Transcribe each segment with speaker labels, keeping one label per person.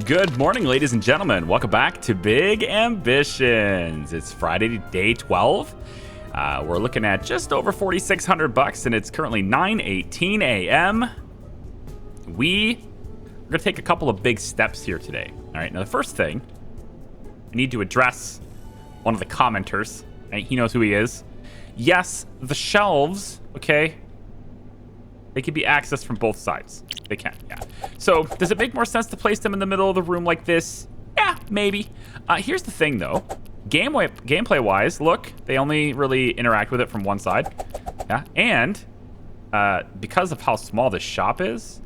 Speaker 1: Good morning, ladies and gentlemen. Welcome back to Big Ambitions. It's Friday, day 12. We're looking at just over 4,600 bucks, and it's currently 9:18 a.m. We're gonna take a couple of big steps here today. All right. Now, the first thing, I need to address one of the commenters. Right? He knows who he is. Yes, the shelves. Okay. They can be accessed from both sides. They can, yeah. So, does it make more sense to place them in the middle of the room like this? Yeah, maybe. Here's the thing, though. Gameplay-wise, look, they only really interact with it from one side. Yeah, and because of how small this shop is,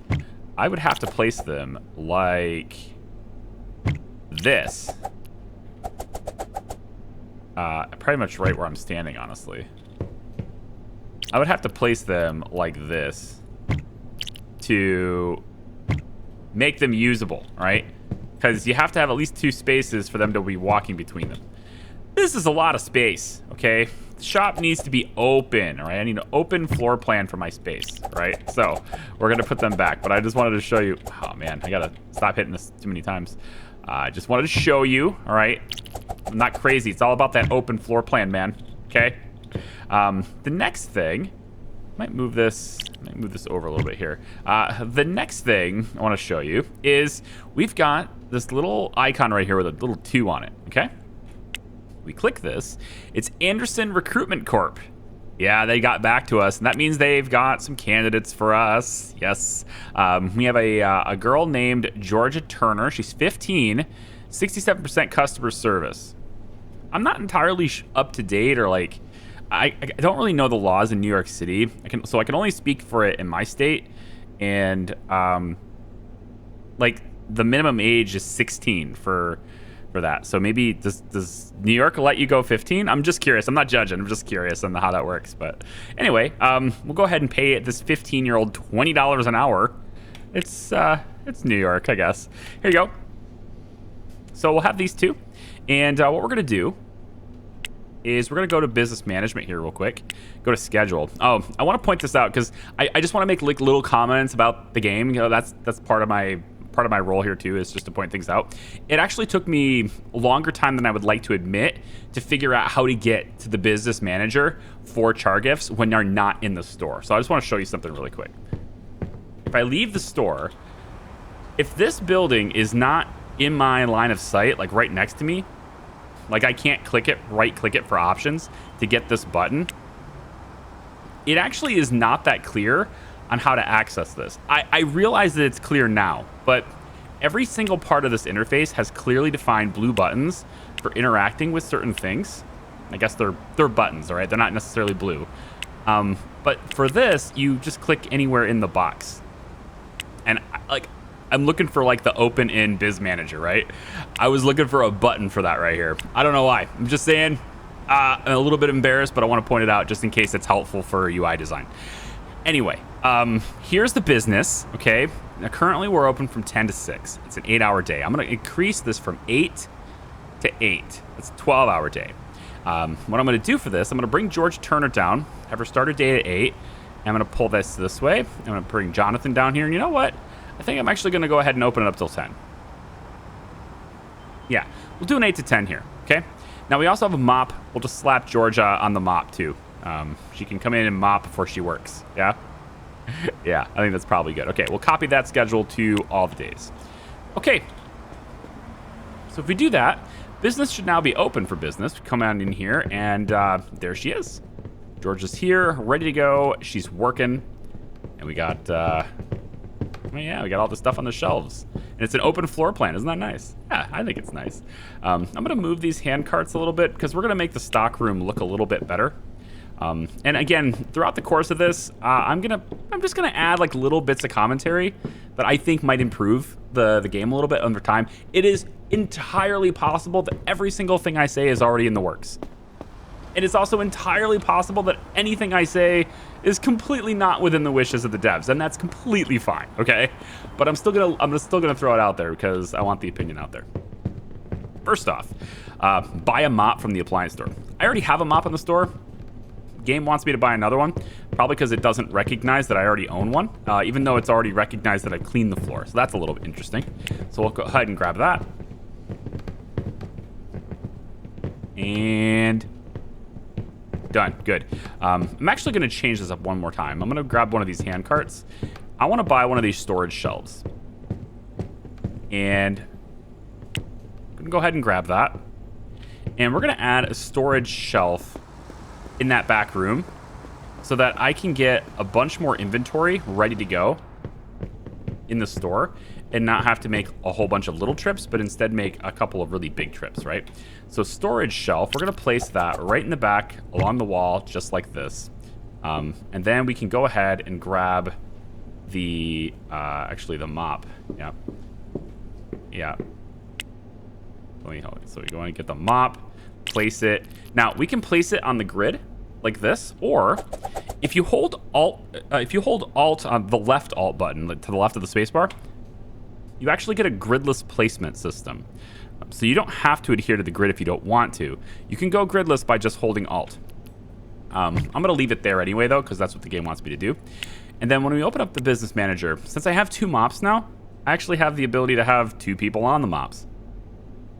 Speaker 1: I would have to place them like this. Pretty much right where I'm standing, honestly. I would have to place them like this to make them usable, right? Because you have to have at least 2 spaces for them to be walking between them. This is a lot of space, okay? The shop needs to be open, all right? I need an open floor plan for my space, right? So we're going to put them back, but I just wanted to show you. Oh, man, I got to stop hitting this too many times. I just wanted to show you, all right? I'm not crazy. It's all about that open floor plan, man, okay? The next thing, might move this over a little bit here. The next thing I want to show you is we've got this little icon right here with a little 2 on it, okay? We click this. It's Anderson Recruitment Corp. Yeah, they got back to us, and that means they've got some candidates for us. Yes. We have a girl named Georgia Turner. She's 15, 67% customer service. I'm not entirely up to date or like... I don't really know the laws in New York City. I can only speak for it in my state, and like the minimum age is 16 for that. So maybe does New York let you go 15? I'm just curious. I'm not judging. I'm just curious on how that works. But anyway, we'll go ahead and pay this 15-year-old $20 an hour. It's New York, I guess. Here you go. So we'll have these 2, and what we're gonna do is we're going to go to business management here real quick. Go to schedule. Oh, I want to point this out because I just want to make like little comments about the game. You know, that's part of my role here too, is just to point things out. It actually took me a longer time than I would like to admit to figure out how to get to the business manager for char gifts when they're not in the store. So I just want to show you something really quick. If I leave the store, if this building is not in my line of sight, like right next to me, like I can't right click it for options to get this button. It actually is not that clear on how to access this. I realize that it's clear now, but every single part of this interface has clearly defined blue buttons for interacting with certain things. I guess they're buttons, all right? They're not necessarily blue. But for this, you just click anywhere in the box. And I'm looking for like the open in biz manager, right? I was looking for a button for that right here. I don't know why. I'm just saying, I'm a little bit embarrassed, but I want to point it out just in case it's helpful for UI design. Anyway, here's the business, okay? Now currently we're open from 10 to 6. It's an 8-hour day. I'm going to increase this from 8 to 8. That's a 12-hour day. What I'm going to do for this, I'm going to bring George Turner down, have her start her day at 8. I'm going to pull this way. I'm going to bring Jonathan down here, and you know what? I think I'm actually going to go ahead and open it up till 10. Yeah, we'll do an 8 to 10 here, okay? Now, we also have a mop. We'll just slap Georgia on the mop, too. She can come in and mop before she works, yeah? Yeah, I think that's probably good. Okay, we'll copy that schedule to all the days. Okay, so if we do that, business should now be open for business. We come on in here, and there she is. Georgia's here, ready to go. She's working, and we got... yeah, we got all the stuff on the shelves. And it's an open floor plan. Isn't that nice? Yeah, I think it's nice. I'm going to move these hand carts a little bit because we're going to make the stock room look a little bit better. And again, throughout the course of this, I'm just going to add like little bits of commentary that I think might improve the game a little bit over time. It is entirely possible that every single thing I say is already in the works. It is also entirely possible that anything I say is completely not within the wishes of the devs, and that's completely fine, okay? But I'm still gonna throw it out there because I want the opinion out there. First off, buy a mop from the appliance store. I already have a mop in the store. Game wants me to buy another one, Probably because it doesn't recognize that I already own one, even though it's already recognized that I cleaned the floor. So that's a little bit interesting. So we'll go ahead and grab that. And done. Good. I'm actually going to change this up one more time. I'm going to grab one of these hand carts. I want to buy one of these storage shelves. And I'm going to go ahead and grab that. And we're going to add a storage shelf in that back room so that I can get a bunch more inventory ready to go in the store and not have to make a whole bunch of little trips, but instead make a couple of really big trips, right? So storage shelf, we're going to place that right in the back along the wall, just like this. And then we can go ahead and grab the, actually the mop. Yeah. Yeah. So we go in and get the mop, place it. Now we can place it on the grid like this, or if you hold Alt on the left Alt button to the left of the spacebar, you actually get a gridless placement system. So you don't have to adhere to the grid if you don't want to. You can go gridless by just holding Alt. I'm going to leave it there anyway, though, because that's what the game wants me to do. And then when we open up the business manager, since I have 2 mops now, I actually have the ability to have 2 people on the mops.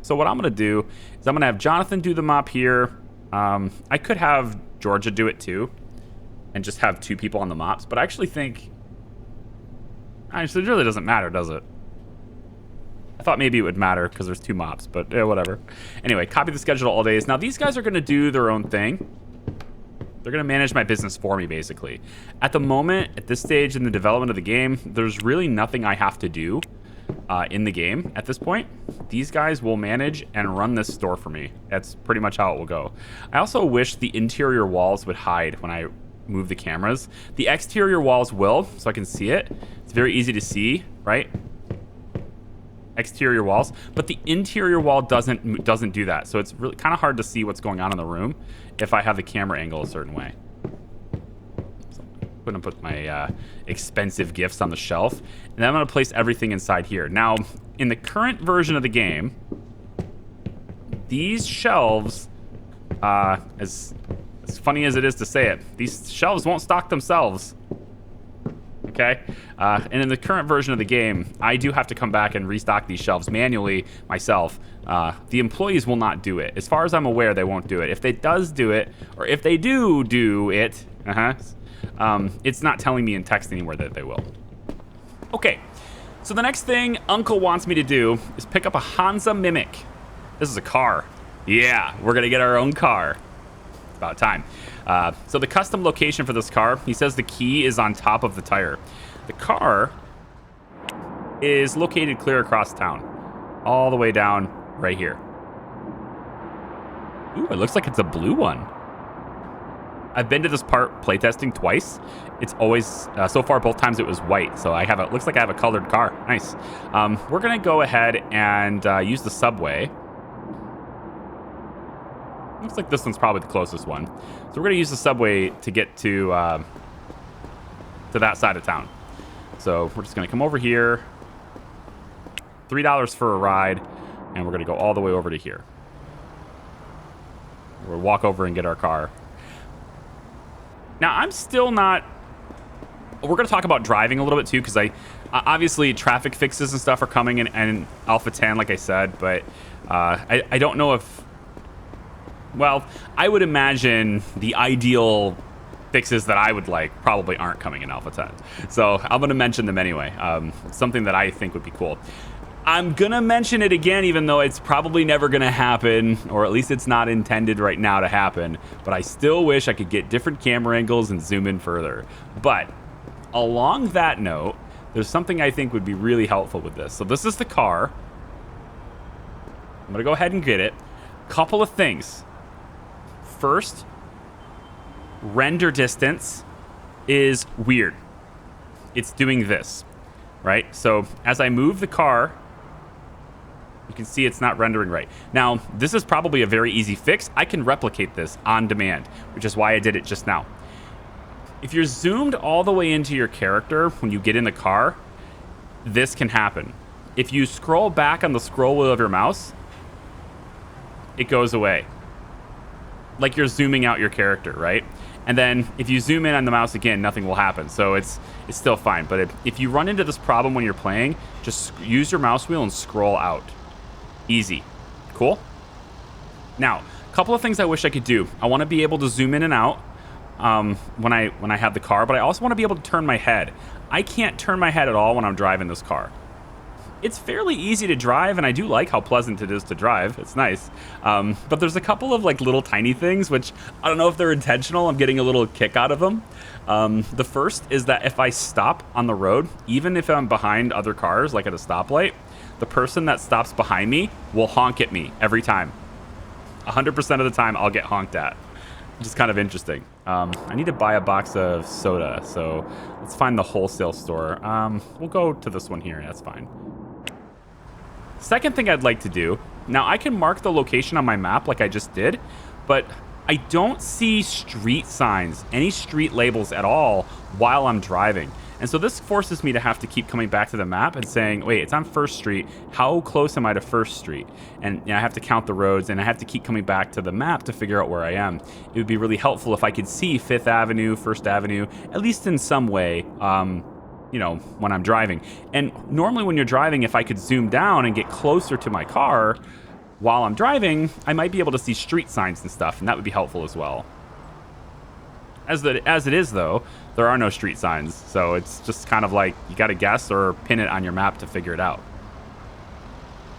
Speaker 1: So what I'm going to do is I'm going to have Jonathan do the mop here. I could have Georgia do it too and just have 2 people on the mops. But I actually think... Actually, it really doesn't matter, does it? I thought maybe it would matter because there's 2 mops, but whatever. Anyway, copy the schedule all days. Now, these guys are going to do their own thing. They're going to manage my business for me, basically. At the moment, at this stage in the development of the game, there's really nothing I have to do in the game at this point. These guys will manage and run this store for me. That's pretty much how it will go. I also wish the interior walls would hide when I move the cameras. The exterior walls will, so I can see it. It's very easy to see, right? Exterior walls, but the interior wall doesn't do that. So it's really kind of hard to see what's going on in the room if I have the camera angle a certain way. So I'm going to put my expensive gifts on the shelf, and then I'm going to place everything inside here. Now, in the current version of the game, these shelves, as funny as it is to say it, these shelves won't stock themselves. Okay, and in the current version of the game, I do have to come back and restock these shelves manually myself. The employees will not do it. As far as I'm aware, they won't do it. If they does do it, or if they do it, it's not telling me in text anywhere that they will. Okay, so the next thing Uncle wants me to do is pick up a Hansa Mimic. This is a car. Yeah, we're gonna get our own car. It's about time. So the custom location for this car, he says the key is on top of the tire. The car is located clear across town, all the way down right here. Ooh, it looks like it's a blue one. I've been to this part playtesting twice. It's always, so far both times it was white, so it looks like I have a colored car. Nice. We're gonna go ahead and use the subway. Looks like this one's probably the closest one. So we're going to use the subway to get to that side of town. So we're just going to come over here. $3 for a ride. And we're going to go all the way over to here. We'll walk over and get our car. Now, I'm still not... We're going to talk about driving a little bit, too, because obviously, traffic fixes and stuff are coming in Alpha 10, like I said. But I don't know if... Well, I would imagine the ideal fixes that I would like probably aren't coming in Alpha 10. So I'm going to mention them anyway. Something that I think would be cool. I'm going to mention it again, even though it's probably never going to happen, or at least it's not intended right now to happen. But I still wish I could get different camera angles and zoom in further. But along that note, there's something I think would be really helpful with this. So this is the car. I'm going to go ahead and get it. Couple of things. First, render distance is weird. It's doing this, right? So as I move the car, you can see it's not rendering right. Now, this is probably a very easy fix. I can replicate this on demand, which is why I did it just now. If you're zoomed all the way into your character when you get in the car, this can happen. If you scroll back on the scroll wheel of your mouse, it goes away. Like you're zooming out your character, right? And then if you zoom in on the mouse again, nothing will happen. So it's still fine. But if you run into this problem when you're playing, just use your mouse wheel and scroll out. Easy. Cool? Now, a couple of things I wish I could do. I want to be able to zoom in and out when I have the car, but I also want to be able to turn my head. I can't turn my head at all when I'm driving this car. It's fairly easy to drive, and I do like how pleasant it is to drive. It's nice. But there's a couple of like little tiny things, which I don't know if they're intentional. I'm getting a little kick out of them. The first is that if I stop on the road, even if I'm behind other cars, like at a stoplight, the person that stops behind me will honk at me every time. 100% of the time I'll get honked at, which is kind of interesting. I need to buy a box of soda, so let's find the wholesale store. We'll go to this one here. That's fine. Second thing I'd like to do, now I can mark the location on my map like I just did, but I don't see street signs, any street labels at all while I'm driving. And so this forces me to have to keep coming back to the map and saying, wait, it's on First Street. How close am I to First Street? And I have to count the roads, and I have to keep coming back to the map to figure out where I am. It would be really helpful if I could see Fifth Avenue, First Avenue, at least in some way, you know, when I'm driving. And normally when you're driving, if I could zoom down and get closer to my car while I'm driving, I might be able to see street signs and stuff, and that would be helpful as well. As it is, though, there are no street signs, so it's just kind of like you got to guess or pin it on your map to figure it out.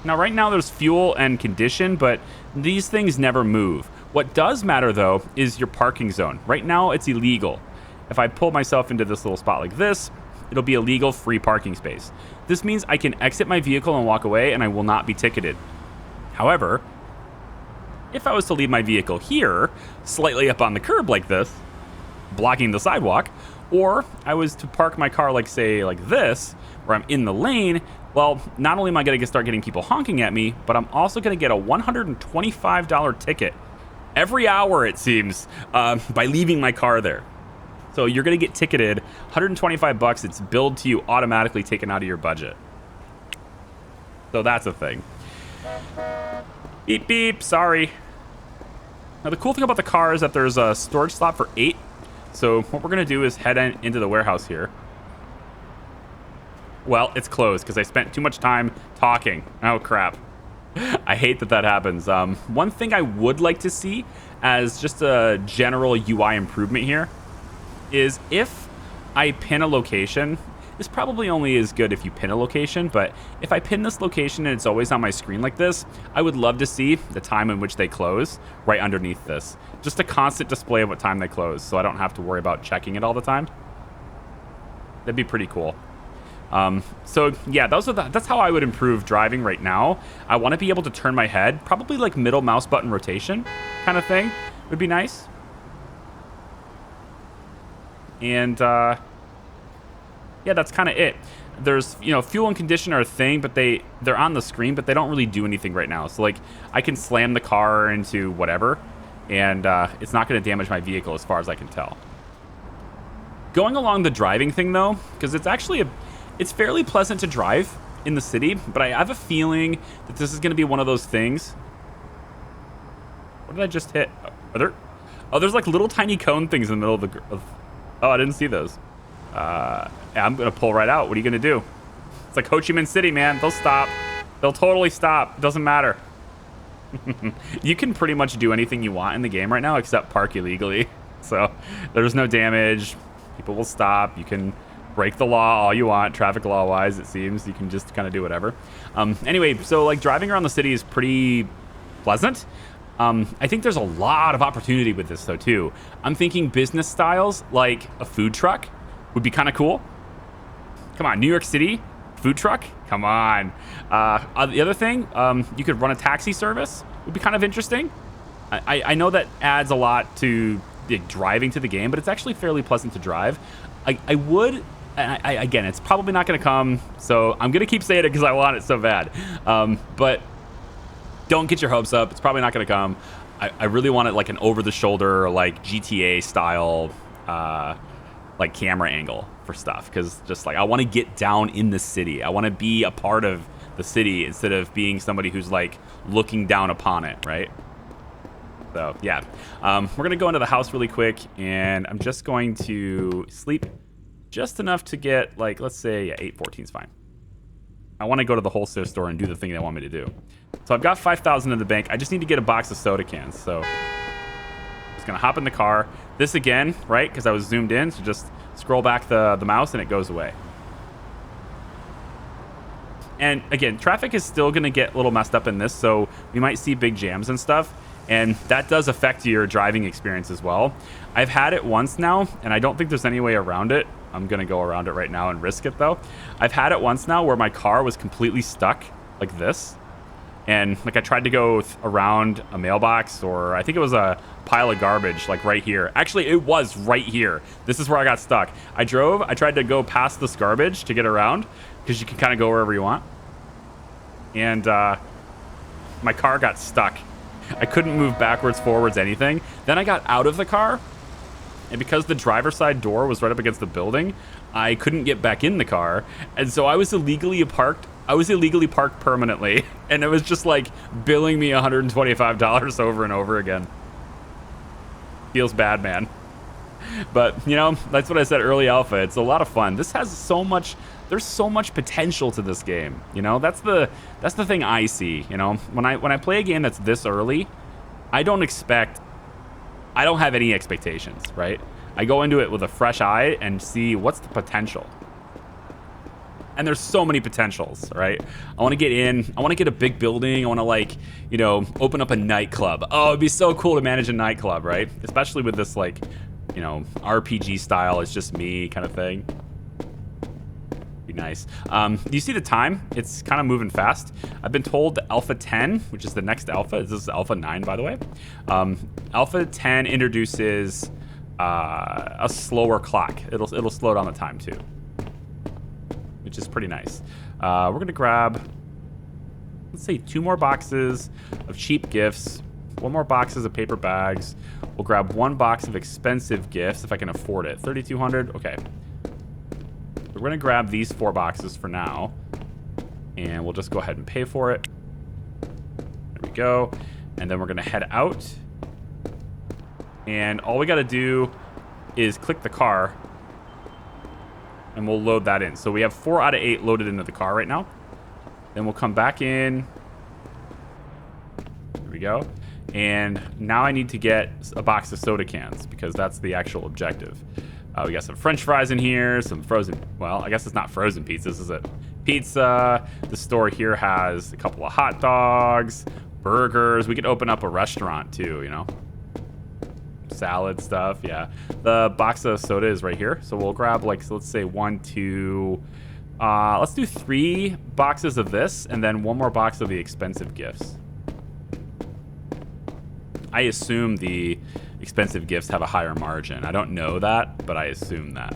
Speaker 1: Now, right now there's fuel and condition, but these things never move. What does matter, though, is your parking zone. Right now, it's illegal. If I pull myself into this little spot like this, it'll be a legal free parking space. This means I can exit my vehicle and walk away, and I will not be ticketed. However, if I was to leave my vehicle here, slightly up on the curb like this, blocking the sidewalk, or I was to park my car like, say, like this, where I'm in the lane, well, not only am I going to start getting people honking at me, but I'm also going to get a $125 ticket every hour, it seems, by leaving my car there. So you're going to get ticketed, 125 bucks. It's billed to you, automatically taken out of your budget. So that's a thing. Beep, beep, sorry. Now, the cool thing about the car is that there's a storage slot for 8. So what we're going to do is head into the warehouse here. Well, it's closed because I spent too much time talking. Oh, crap. I hate that happens. One thing I would like to see as just a general UI improvement here is if I pin a location, this probably only is good if you pin a location, but if I pin this location and it's always on my screen like this, I would love to see the time in which they close right underneath this. Just a constant display of what time they close, so I don't have to worry about checking it all the time. That'd be pretty cool. So yeah, that's how I would improve driving right now. I want to be able to turn my head, probably like middle mouse button rotation kind of thing would be nice. And yeah, that's kind of it. There's, you know, fuel and condition are a thing, but they're on the screen, but they don't really do anything right now. So like I can slam the car into whatever, and it's not going to damage my vehicle as far as I can tell. Going along the driving thing though, because it's actually it's fairly pleasant to drive in the city, but I have a feeling that this is going to be one of those things. What did I just hit? There's like little tiny cone things in the middle of oh, I didn't see those. I'm going to pull right out. What are you going to do? It's like Ho Chi Minh City, man. They'll stop. They'll totally stop. It doesn't matter. You can pretty much do anything you want in the game right now except park illegally. So there's no damage. People will stop. You can break the law all you want, traffic law-wise, it seems. You can just kind of do whatever. Anyway, so like driving around the city is pretty pleasant. I think there's a lot of opportunity with this, though, too. I'm thinking business styles, like a food truck, would be kind of cool. Come on, New York City, food truck? Come on. The other thing, you could run a taxi service. Would be kind of interesting. I know that adds a lot to driving to the game, but it's actually fairly pleasant to drive. Again, it's probably not going to come, so I'm going to keep saying it because I want it so bad. But don't get your hopes up. It's probably not going to come. I really want it like an over-the-shoulder, like GTA style, like camera angle for stuff, because just like I want to get down in the city. I want to be a part of the city instead of being somebody who's like looking down upon it, right? So yeah, we're gonna go into the house really quick, and I'm just going to sleep just enough to get, like, let's say 8:14 is fine. I want to go to the wholesale store and do the thing they want me to do. So I've got 5,000 in the bank. I just need to get a box of soda cans. So just gonna hop in the car. This again, right? Because I was zoomed in, so just scroll back the mouse and it goes away. And again, traffic is still gonna get a little messed up in this, so we might see big jams and stuff. And that does affect your driving experience as well. I've had it once now, and I don't think there's any way around it. I'm gonna go around it right now and risk it though. I've had it once now where my car was completely stuck like this. And like I tried to go around a mailbox, or I think it was a pile of garbage like right here. Actually, it was right here. This is where I got stuck. I tried to go past this garbage to get around, because you can kind of go wherever you want. And my car got stuck. I couldn't move backwards, forwards, anything. Then I got out of the car, and because the driver's side door was right up against the building, I couldn't get back in the car. And so I was illegally parked. I was illegally parked permanently, and it was just like billing me $125 over and over again. Feels bad, man. But, you know, that's what I said early alpha. It's a lot of fun. This has so much, there's so much potential to this game. You know, that's the thing I see, you know. When I play a game that's this early, I don't have any expectations, right? I go into it with a fresh eye and see what's the potential. And there's so many potentials, right? I want to get in. I want to get a big building. I want to, like, you know, open up a nightclub. Oh, it'd be so cool to manage a nightclub, right? Especially with this, like, you know, RPG style. It's just me kind of thing. Be nice. Do you see the time? It's kind of moving fast. I've been told the Alpha 10, which is the next alpha. This is Alpha 9, by the way. Alpha 10 introduces a slower clock. It'll slow down the time too, which is pretty nice. We're gonna grab, let's say, 2 more boxes of cheap gifts, 1 more boxes of paper bags. We'll grab 1 box of expensive gifts if I can afford it. 3,200. Okay. We're gonna grab these 4 boxes for now, and we'll just go ahead and pay for it. There we go. And then we're gonna head out. And all we gotta do is click the car, and we'll load that in. So we have 4 out of 8 loaded into the car right now. Then we'll come back in. There we go. And now I need to get a box of soda cans, because that's the actual objective. We got some French fries in here, some frozen, well, I guess it's not frozen pizzas, is it? Pizza. The store here has a couple of hot dogs, burgers. We could open up a restaurant too, you know? Salad stuff, yeah. The box of soda is right here. So we'll grab, like, so let's say 1, 2, let's do 3 boxes of this, and then 1 more box of the expensive gifts. I assume the expensive gifts have a higher margin. I don't know that, but I assume that.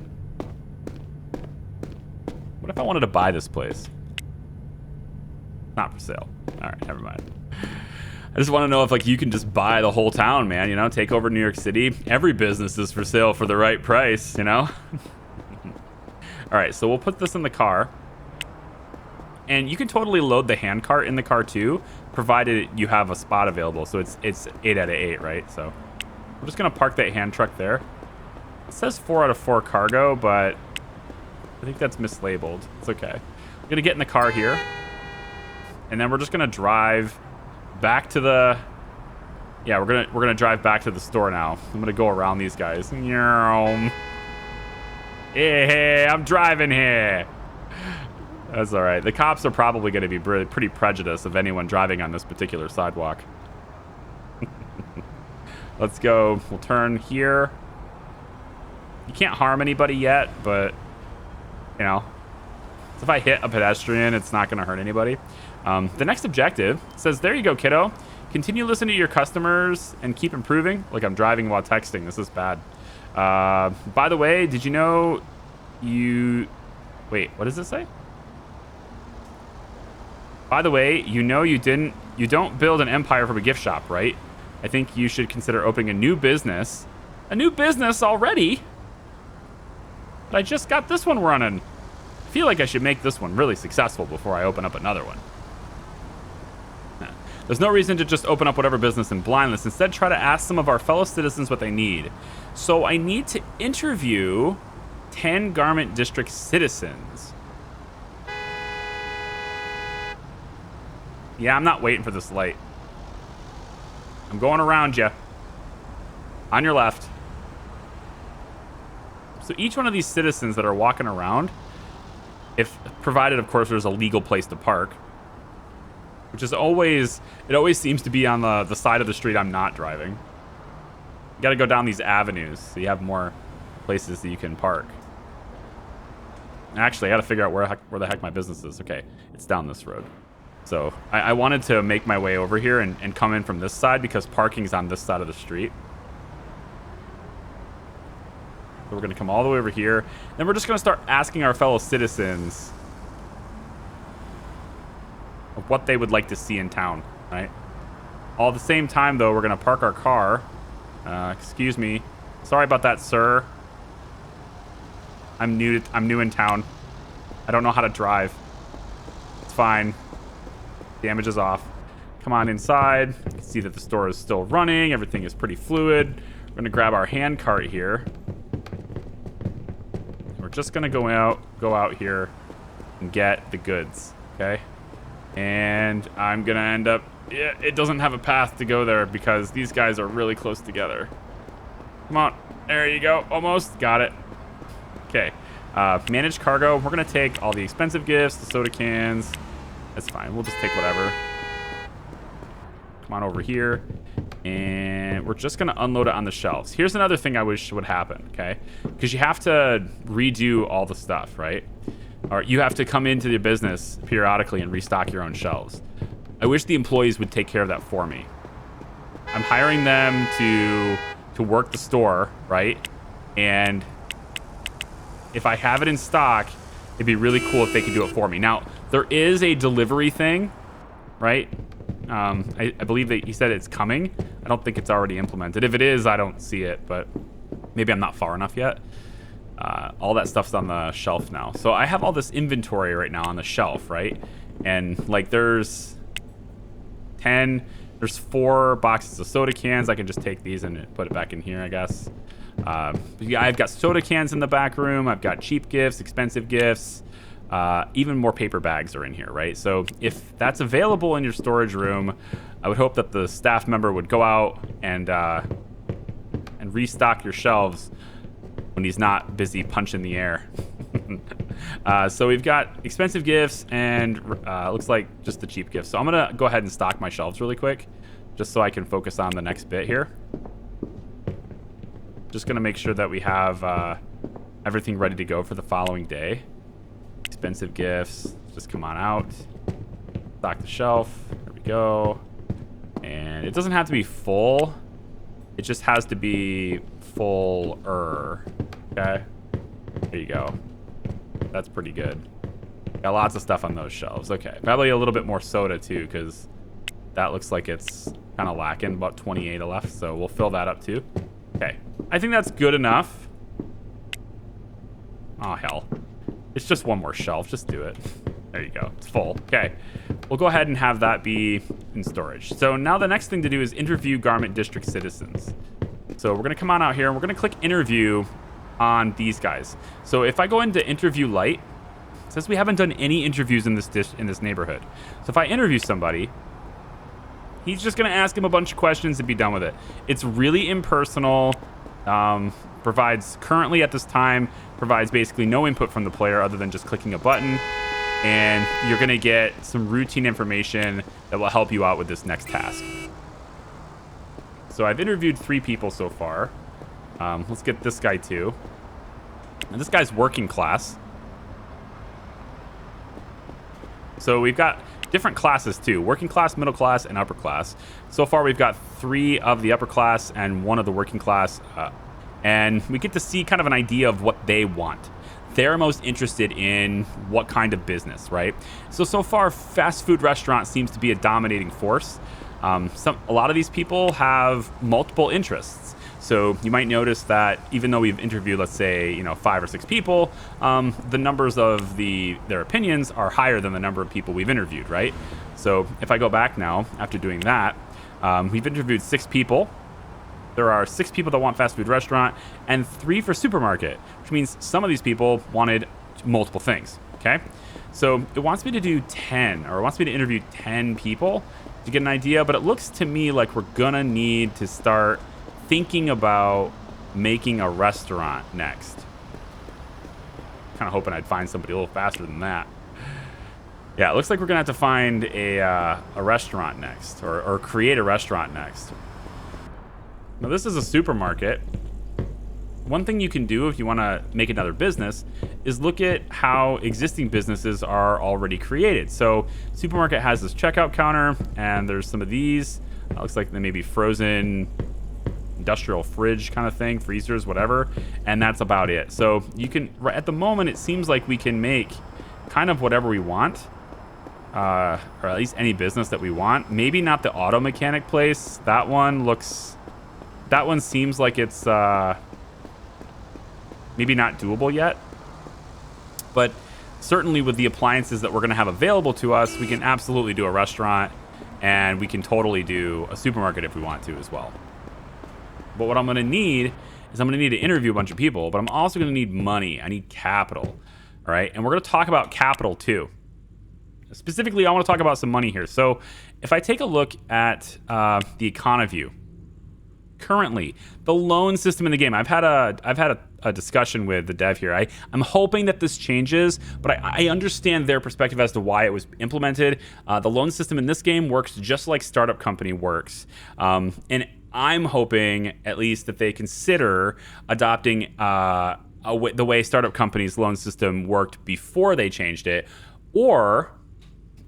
Speaker 1: What if I wanted to buy this place? Not for sale. All right, never mind. I just want to know if, like, you can just buy the whole town, man, you know, take over New York City. Every business is for sale for the right price, you know? All right, so we'll put this in the car. And you can totally load the hand cart in the car too, provided you have a spot available. So it's 8 out of 8, right? So we're just gonna park that hand truck there. It says 4 out of 4 cargo, but I think that's mislabeled. It's okay. We're gonna get in the car here, and then we're just gonna drive back to the, yeah, we're gonna drive back to the store now. I'm gonna go around these guys. Hey, I'm driving here. That's all right. The cops are probably going to be pretty prejudiced of anyone driving on this particular sidewalk. Let's go. We'll turn here. You can't harm anybody yet, but, you know, if I hit a pedestrian, it's not going to hurt anybody. The next objective says, there you go, kiddo. Continue listening to your customers and keep improving. Like, I'm driving while texting. This is bad. By the way, did you know you... Wait, what does it say? By the way, you know you don't build an empire from a gift shop, right? I think you should consider opening a new business. A new business already? But I just got this one running. I feel like I should make this one really successful before I open up another one. There's no reason to just open up whatever business in blindness. Instead, try to ask some of our fellow citizens what they need. So I need to interview 10 garment district citizens. Yeah, I'm not waiting for this light. I'm going around you. On your left. So each one of these citizens that are walking around, if provided, of course, there's a legal place to park, which is always, it always seems to be on the side of the street I'm not driving. You got to go down these avenues so you have more places that you can park. Actually, I got to figure out where the heck my business is. Okay, it's down this road. So I wanted to make my way over here and come in from this side because parking's on this side of the street. So we're going to come all the way over here. Then we're just going to start asking our fellow citizens of what they would like to see in town, right? All at the same time, though, we're going to park our car. Excuse me. Sorry about that, sir. I'm new in town. I don't know how to drive. It's fine. Damage is off. Come on inside. You can see that the store is still running. Everything is pretty fluid. We're going to grab our hand cart here. We're just going to go out here and get the goods, okay? And I'm going to end up... Yeah, it doesn't have a path to go there because these guys are really close together. Come on. There you go. Almost. Got it. Okay. Manage cargo. We're going to take all the expensive gifts, the soda cans. That's fine. We'll just take whatever. Come on over here. And we're just going to unload it on the shelves. Here's another thing I wish would happen, okay? Because you have to redo all the stuff, right? Or you have to come into the business periodically and restock your own shelves. I wish the employees would take care of that for me. I'm hiring them to work the store, right? And if I have it in stock, it'd be really cool if they could do it for me. Now, there is a delivery thing, right? I believe that he said it's coming. I don't think it's already implemented. If it is, I don't see it, but maybe I'm not far enough yet. All that stuff's on the shelf now. So I have all this inventory right now on the shelf, right? And like there's 4 boxes of soda cans. I can just take these and put it back in here, I guess. Yeah, I've got soda cans in the back room. I've got cheap gifts, expensive gifts. Even more paper bags are in here, right? So if that's available in your storage room, I would hope that the staff member would go out and restock your shelves when he's not busy punching the air. So we've got expensive gifts and looks like just the cheap gifts. So I'm gonna go ahead and stock my shelves really quick, just so I can focus on the next bit here. Just gonna make sure that we have everything ready to go for the following day. Expensive gifts, just come on out. Stock the shelf. There we go. And it doesn't have to be full. It just has to be fuller. Okay. There you go. That's pretty good. Got lots of stuff on those shelves. Okay. Probably a little bit more soda too, because that looks like it's kind of lacking. About 28 left, so we'll fill that up too. Okay. I think that's good enough. Oh, hell. It's just one more shelf. Just do it. There you go. It's full. Okay. We'll go ahead and have that be in storage. So now the next thing to do is interview Garment District citizens. So we're going to come on out here and we're going to click interview on these guys. So if I go into interview light, it says we haven't done any interviews in this neighborhood. So if I interview somebody, he's just going to ask him a bunch of questions and be done with it. It's really impersonal. Provides currently at this time provides basically no input from the player other than just clicking a button, and you're going to get some routine information that will help you out with this next task. So I've interviewed 3 people so far. Let's get this guy too. And this guy's working class. So we've got different classes too: working class, middle class, and upper class. So far we've got 3 of the upper class and 1 of the working class, and we get to see kind of an idea of what they want. They're most interested in what kind of business, right? So far, fast food restaurant seems to be a dominating force. A lot of these people have multiple interests. So you might notice that even though we've interviewed, let's say, 5 or 6 people, the numbers of their opinions are higher than the number of people we've interviewed, right? So if I go back now after doing that, we've interviewed 6 people. There are 6 people that want fast food restaurant and 3 for supermarket, which means some of these people wanted multiple things. Okay, so it wants me to do 10, or it wants me to interview 10 people to get an idea, but it looks to me like we're gonna need to start thinking about making a restaurant next. Kind of hoping I'd find somebody a little faster than that. Yeah, it looks like we're gonna have to find a restaurant next, or create a restaurant next. Now this is a supermarket. One thing you can do if you want to make another business is look at how existing businesses are already created. So supermarket has this checkout counter, and there's some of these. Looks like they may be frozen industrial fridge kind of thing, freezers, whatever, and that's about it. So you can, at the moment, it seems like we can make kind of whatever we want, or at least any business that we want. Maybe not the auto mechanic place. That one seems like it's maybe not doable yet, but certainly with the appliances that we're going to have available to us, we can absolutely do a restaurant, and we can totally do a supermarket if we want to as well. But what I'm going to need is I'm going to need to interview a bunch of people, but I'm also going to need money. I need capital. All right. And we're going to talk about capital too. Specifically, I want to talk about some money here. So if I take a look at the economy view, currently the loan system in the game, I've had a discussion with the dev here. I'm hoping that this changes, but I understand their perspective as to why it was implemented. The loan system in this game works just like Startup Company works. And I'm hoping at least that they consider adopting the way Startup Company's loan system worked before they changed it, or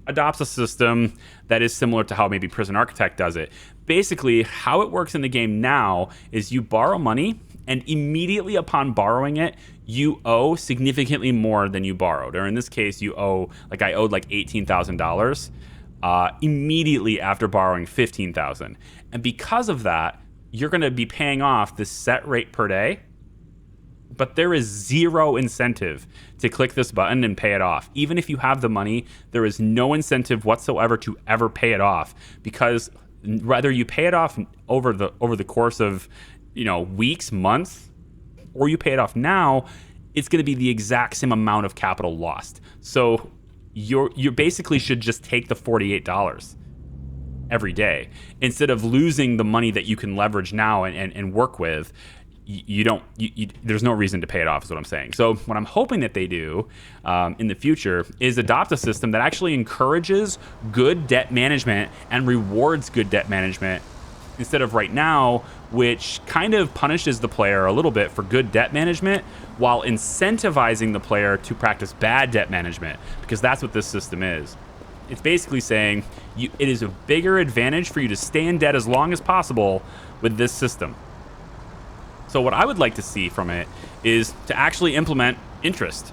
Speaker 1: adopts a system that is similar to how maybe Prison Architect does it. Basically, how it works in the game now is you borrow money, and immediately upon borrowing it, you owe significantly more than you borrowed. Or in this case, you owe, like I owed like $18,000 immediately after borrowing $15,000. And because of that, you're going to be paying off this set rate per day, but there is zero incentive to click this button and pay it off. Even if you have the money, there is no incentive whatsoever to ever pay it off, because whether you pay it off over the course of, weeks, months, or you pay it off now, it's going to be the exact same amount of capital lost. So you basically should just take the $48 every day instead of losing the money that you can leverage now and work with. There's no reason to pay it off, is what I'm saying. So what I'm hoping that they do in the future is adopt a system that actually encourages good debt management and rewards good debt management, instead of right now, which kind of punishes the player a little bit for good debt management while incentivizing the player to practice bad debt management, because that's what this system is. It's basically saying it is a bigger advantage for you to stay in debt as long as possible with this system. So what I would like to see from it is to actually implement interest.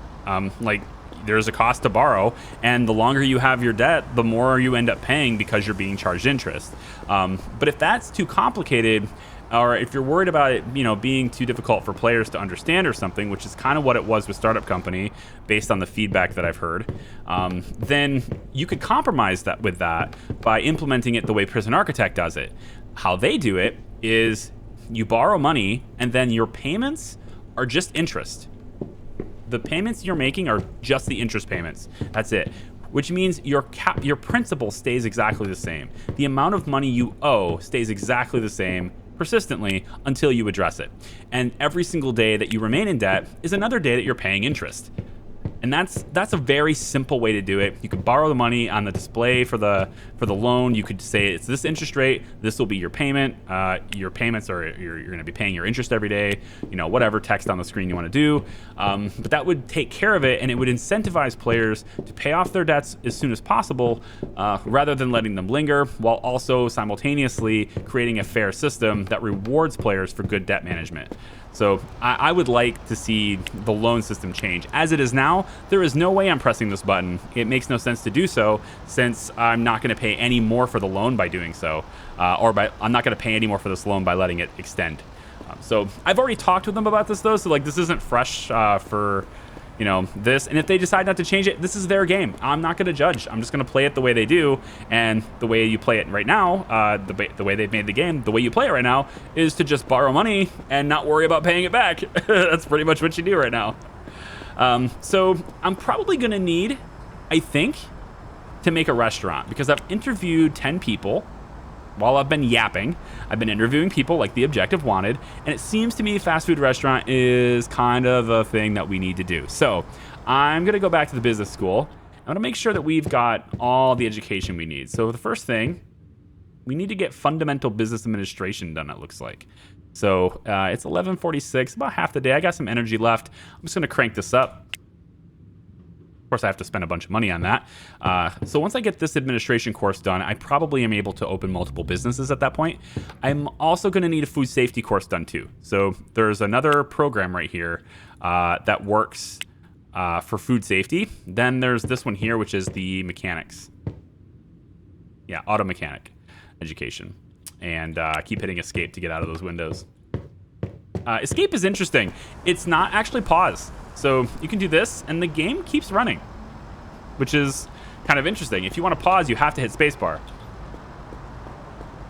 Speaker 1: Like, there's a cost to borrow, and the longer you have your debt, the more you end up paying because you're being charged interest. But if that's too complicated, or if you're worried about it, being too difficult for players to understand or something, which is kind of what it was with Startup Company, based on the feedback that I've heard, then you could compromise that with that by implementing it the way Prison Architect does it. How they do it is you borrow money, and then your payments are just interest. The payments you're making are just the interest payments. That's it. Which means your principal stays exactly the same. The amount of money you owe stays exactly the same persistently until you address it. And every single day that you remain in debt is another day that you're paying interest. And that's a very simple way to do it. You could borrow the money on the display for the loan. You could say it's this interest rate. This will be your payment. Your payments are you're going to be paying your interest every day. Whatever text on the screen you want to do. But that would take care of it, and it would incentivize players to pay off their debts as soon as possible, rather than letting them linger, while also simultaneously creating a fair system that rewards players for good debt management. So I would like to see the loan system change. As it is now, there is no way I'm pressing this button. It makes no sense to do so, since I'm not going to pay any more for the loan by doing so, I'm not going to pay any more for this loan by letting it extend. So I've already talked with them about this though, so like this isn't fresh for you know, this. And if they decide not to change it, this is their game. I'm not going to judge. I'm just going to play it the way they do. And the way you play it right now, the way they've made the game, the way you play it right now is to just borrow money and not worry about paying it back. That's pretty much what you do right now. So I'm probably going to need, I think, to make a restaurant, because I've interviewed 10 people while I've been yapping. I've been interviewing people like the objective wanted, and it seems to me fast food restaurant is kind of a thing that we need to do. So I'm going to go back to the business school. I'm going to make sure that we've got all the education we need. So the first thing, we need to get fundamental business administration done, it looks like. So it's 11:46, about half the day. I got some energy left. I'm just going to crank this up. Of course, I have to spend a bunch of money on that. So once I get this administration course done, I probably am able to open multiple businesses at that point. I'm also going to need a food safety course done too. So there's another program right here that works for food safety. Then there's this one here, which is the mechanics. Yeah, auto mechanic education. And keep hitting escape to get out of those windows. Escape is interesting. It's not actually pause. So you can do this, and the game keeps running, which is kind of interesting. If you want to pause, you have to hit spacebar.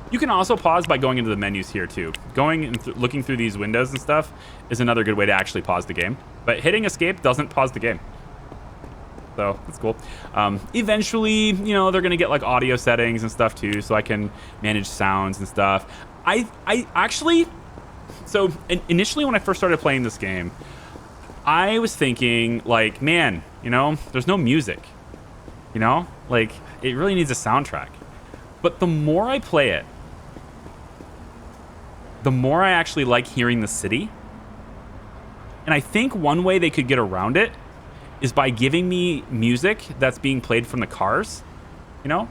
Speaker 1: You can also pause by going into the menus here, too. Going and looking through these windows and stuff is another good way to actually pause the game. But hitting escape doesn't pause the game. So that's cool. Eventually, you know, they're going to get like audio settings and stuff, too, so I can manage sounds and stuff. I actually... So initially when I first started playing this game, I was thinking, like, man, you know, there's no music, you know? Like, it really needs a soundtrack. But the more I play it, the more I actually like hearing the city. And I think one way they could get around it is by giving me music that's being played from the cars, you know?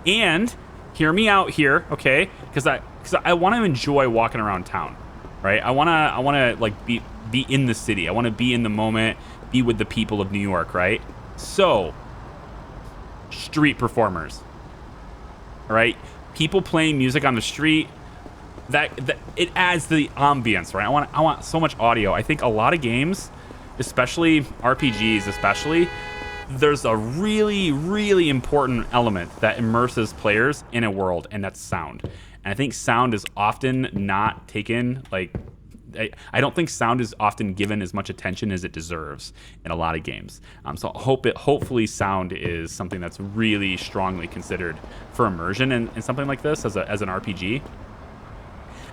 Speaker 1: And hear me out here, okay? Because I want to enjoy walking around town, right? I want to like be in the city. I want to be in the moment, be with the people of New York, right? So, street performers, all right? People playing music on the street, that it adds the ambience, right? I want so much audio. I think a lot of games, especially RPGs, there's a really, really important element that immerses players in a world, and that's sound. And I think sound is often not taken, like, I don't think sound is often given as much attention as it deserves in a lot of games. So hopefully sound is something that's really strongly considered for immersion in something like this as an RPG.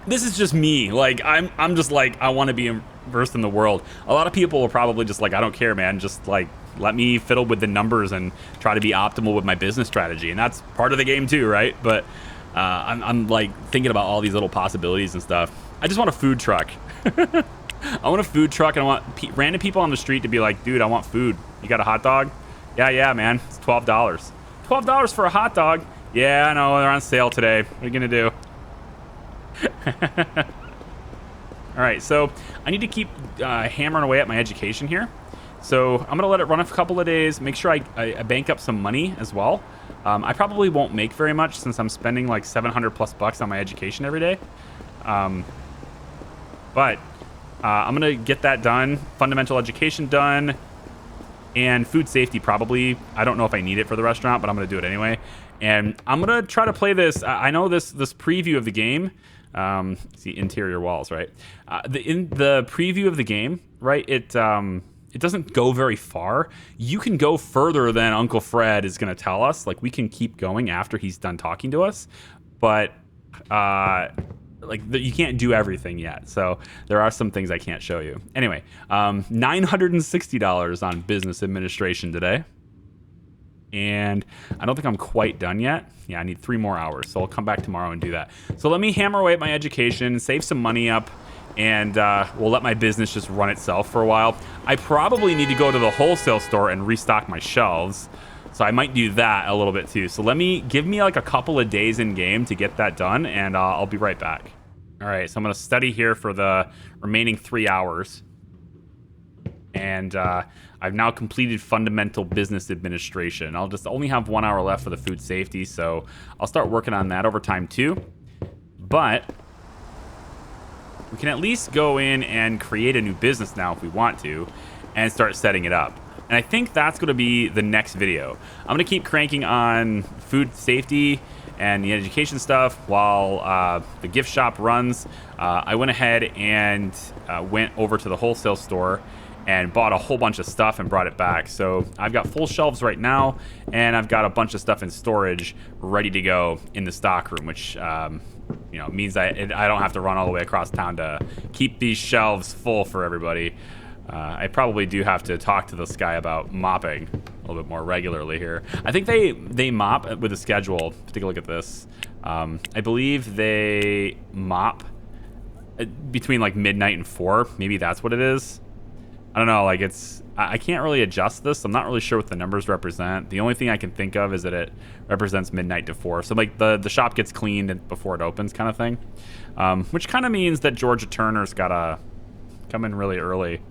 Speaker 1: This is just me. Like, I'm just like, I want to be immersed in the world. A lot of people are probably just like, I don't care, man. Just like, let me fiddle with the numbers and try to be optimal with my business strategy. And that's part of the game too, right? But I'm like thinking about all these little possibilities and stuff. I just want a food truck. I want a food truck, and I want random people on the street to be like, dude, I want food. You got a hot dog? Yeah, man. It's $12. $12 for a hot dog? Yeah, I know. They're on sale today. What are you going to do? All right, so I need to keep hammering away at my education here. So I'm going to let it run a couple of days, make sure I bank up some money as well. I probably won't make very much since I'm spending like 700 plus bucks on my education every day. But I'm going to get that done, fundamental education done, and food safety probably. I don't know if I need it for the restaurant, but I'm going to do it anyway. And I'm going to try to play this. I know this preview of the game. See, interior walls, right? In the preview of the game, right, it doesn't go very far. You can go further than Uncle Fred is going to tell us. Like, we can keep going after he's done talking to us. But... you can't do everything yet, so there are some things I can't show you. Anyway, $960 on business administration today, and I don't think I'm quite done yet. Yeah, I need 3 more hours, so I'll come back tomorrow and do that. So let me hammer away at my education, save some money up, and we'll let my business just run itself for a while. I probably need to go to the wholesale store and restock my shelves. So I might do that a little bit too. So give me like a couple of days in game to get that done, and I'll be right back. All right, so I'm going to study here for the remaining 3 hours. And I've now completed fundamental business administration. I'll just only have 1 hour left for the food safety, so I'll start working on that over time too. But we can at least go in and create a new business now if we want to. and start setting it up. And I think that's going to be the next video. I'm going to keep cranking on food safety and the education stuff while the gift shop runs. I went ahead and went over to the wholesale store and bought a whole bunch of stuff and brought it back. So I've got full shelves right now, and I've got a bunch of stuff in storage ready to go in the stock room, which you know, means I don't have to run all the way across town to keep these shelves full for everybody. I probably do have to talk to this guy about mopping a little bit more regularly here. I think they mop with a schedule. Take a look at this. I believe they mop between like midnight and 4. Maybe that's what it is. I don't know. Like I can't really adjust this. I'm not really sure what the numbers represent. The only thing I can think of is that it represents midnight to 4. So like the shop gets cleaned before it opens, kind of thing. Which kind of means that Georgia Turner's gotta come in really early.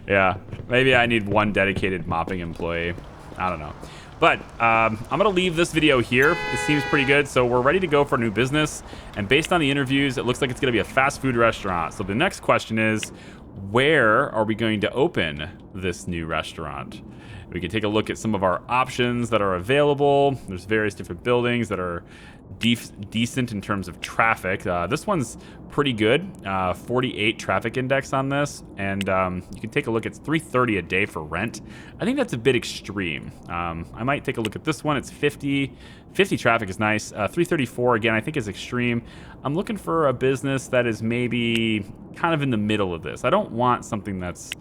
Speaker 1: Yeah, maybe I need one dedicated mopping employee. I don't know. But I'm going to leave this video here. It seems pretty good. So we're ready to go for new business. And based on the interviews, it looks like it's going to be a fast food restaurant. So the next question is, where are we going to open this new restaurant? We can take a look at some of our options that are available. There's various different buildings that are decent in terms of traffic. This one's pretty good. 48 traffic index on this, and you can take a look. It's $330 a day for rent. I think that's a bit extreme. I might take a look at this one. It's 50 traffic is nice. 334 again, I think is extreme. I'm looking for a business that is maybe kind of in the middle of this. I don't want something that's,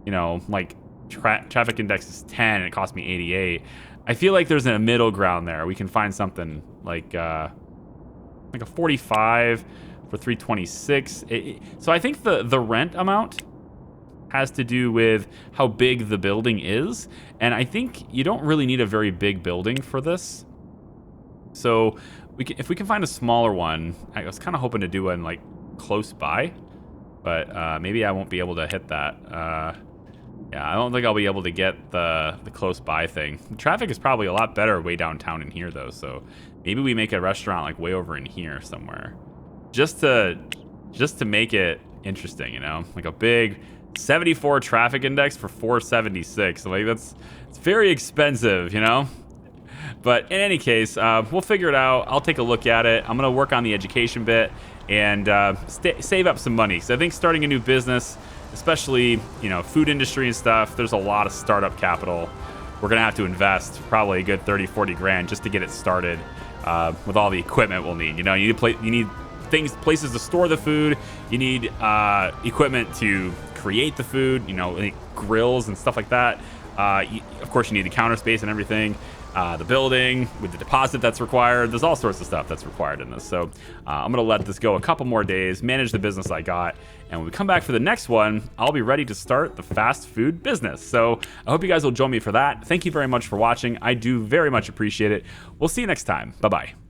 Speaker 1: you know, like traffic index is 10 and it cost me 88. I feel like there's a middle ground there. We can find something like a 45 for 326. So I think the rent amount has to do with how big the building is, and I think you don't really need a very big building for this. So if we can find a smaller one, I was kind of hoping to do one like close by, but maybe I won't be able to hit that. Yeah, I don't think I'll be able to get the close by thing. The traffic is probably a lot better way downtown in here though, so maybe we make a restaurant like way over in here somewhere. Just to make it interesting, you know? Like a big 74 traffic index for 476. So like it's very expensive, you know? But in any case, we'll figure it out. I'll take a look at it. I'm gonna work on the education bit and save up some money. So I think starting a new business, especially, you know, food industry and stuff, there's a lot of startup capital. We're gonna have to invest probably a good 30, 40 grand just to get it started with all the equipment we'll need. You know, you need places to store the food. You need equipment to create the food, you know, like grills and stuff like that. Of course, you need the counter space and everything. The building with the deposit that's required. There's all sorts of stuff that's required in this. So I'm going to let this go a couple more days, manage the business I got. And when we come back for the next one, I'll be ready to start the fast food business. So I hope you guys will join me for that. Thank you very much for watching. I do very much appreciate it. We'll see you next time. Bye-bye.